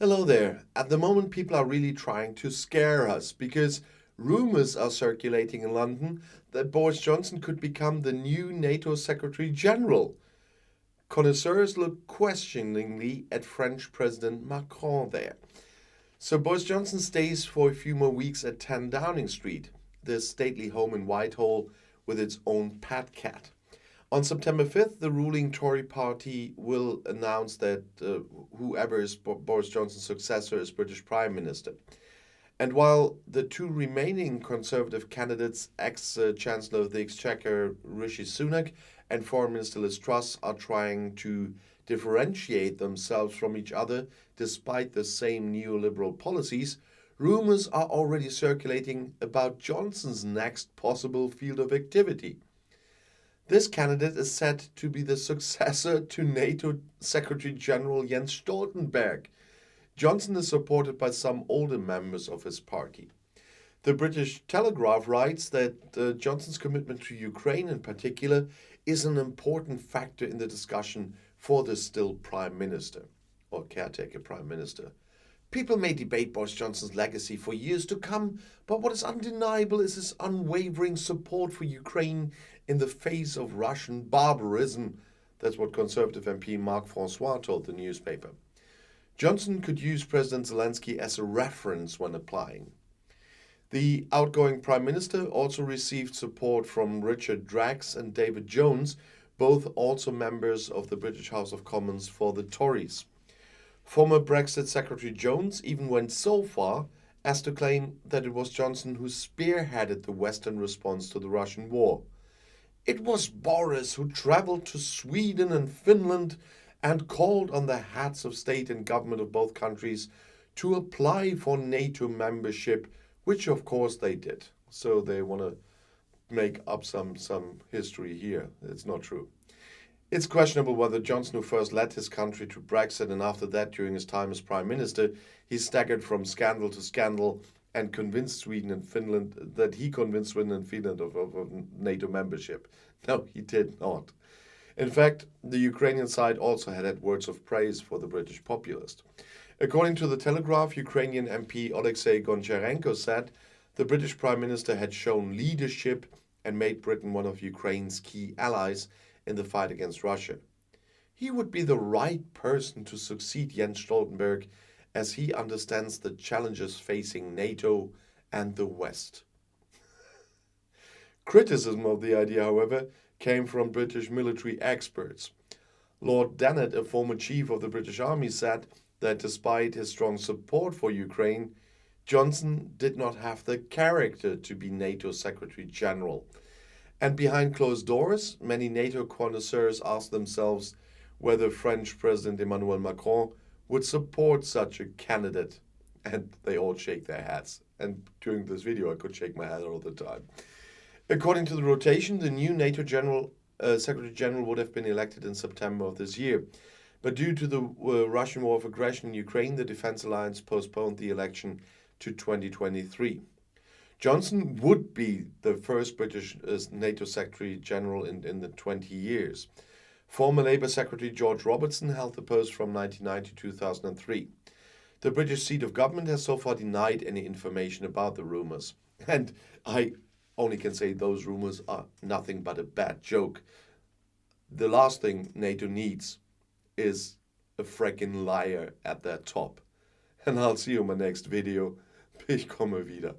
Hello there. At the moment, people are really trying to scare us because rumors are circulating in London that Boris Johnson could become the new NATO Secretary General. Connoisseurs look questioningly at French President Macron there. So Boris Johnson stays for a few more weeks at 10 Downing Street, the stately home in Whitehall with its own pet cat. On September 5th, the ruling Tory party will announce that whoever is Boris Johnson's successor is British Prime Minister. And while the two remaining Conservative candidates, ex-Chancellor of the Exchequer Rishi Sunak and Foreign Minister Liz Truss, are trying to differentiate themselves from each other despite the same neoliberal policies, rumors are already circulating about Johnson's next possible field of activity. This candidate is said to be the successor to NATO Secretary General Jens Stoltenberg. Johnson is supported by some older members of his party. The British Telegraph writes that Johnson's commitment to Ukraine in particular is an important factor in the discussion for the still Prime Minister, or caretaker Prime Minister. People may debate Boris Johnson's legacy for years to come, but what is undeniable is his unwavering support for Ukraine in the face of Russian barbarism. That's what Conservative MP Marc François told the newspaper. Johnson could use President Zelensky as a reference when applying. The outgoing Prime Minister also received support from Richard Drax and David Jones, both also members of the British House of Commons for the Tories. Former Brexit Secretary Jones even went so far as to claim that it was Johnson who spearheaded the Western response to the Russian war. It was Boris who travelled to Sweden and Finland and called on the heads of state and government of both countries to apply for NATO membership, which of course they did. So they want to make up some history here. It's not true. It's questionable whether Johnson, who first led his country to Brexit and after that during his time as Prime Minister, he staggered from scandal to scandal and convinced Sweden and Finland of NATO membership. No, he did not. In fact, the Ukrainian side also had words of praise for the British populist. According to the Telegraph, Ukrainian MP Oleksiy Goncharenko said the British Prime Minister had shown leadership and made Britain one of Ukraine's key allies in the fight against Russia. He would be the right person to succeed Jens Stoltenberg as he understands the challenges facing NATO and the West. Criticism of the idea, however, came from British military experts. Lord Dennett, a former chief of the British Army, said that despite his strong support for Ukraine, Johnson did not have the character to be NATO Secretary General. And behind closed doors, many NATO connoisseurs asked themselves whether French President Emmanuel Macron would support such a candidate. And they all shake their heads. And during this video, I could shake my head all the time. According to the rotation, the new NATO Secretary General would have been elected in September of this year. But due to the Russian war of aggression in Ukraine, the Defense Alliance postponed the election to 2023. Johnson would be the first British NATO Secretary General in the 20 years. Former Labour Secretary George Robertson held the post from 1990 to 2003. The British seat of government has so far denied any information about the rumours. And I only can say those rumours are nothing but a bad joke. The last thing NATO needs is a fracking liar at their top. And I'll see you in my next video. Ich komme wieder.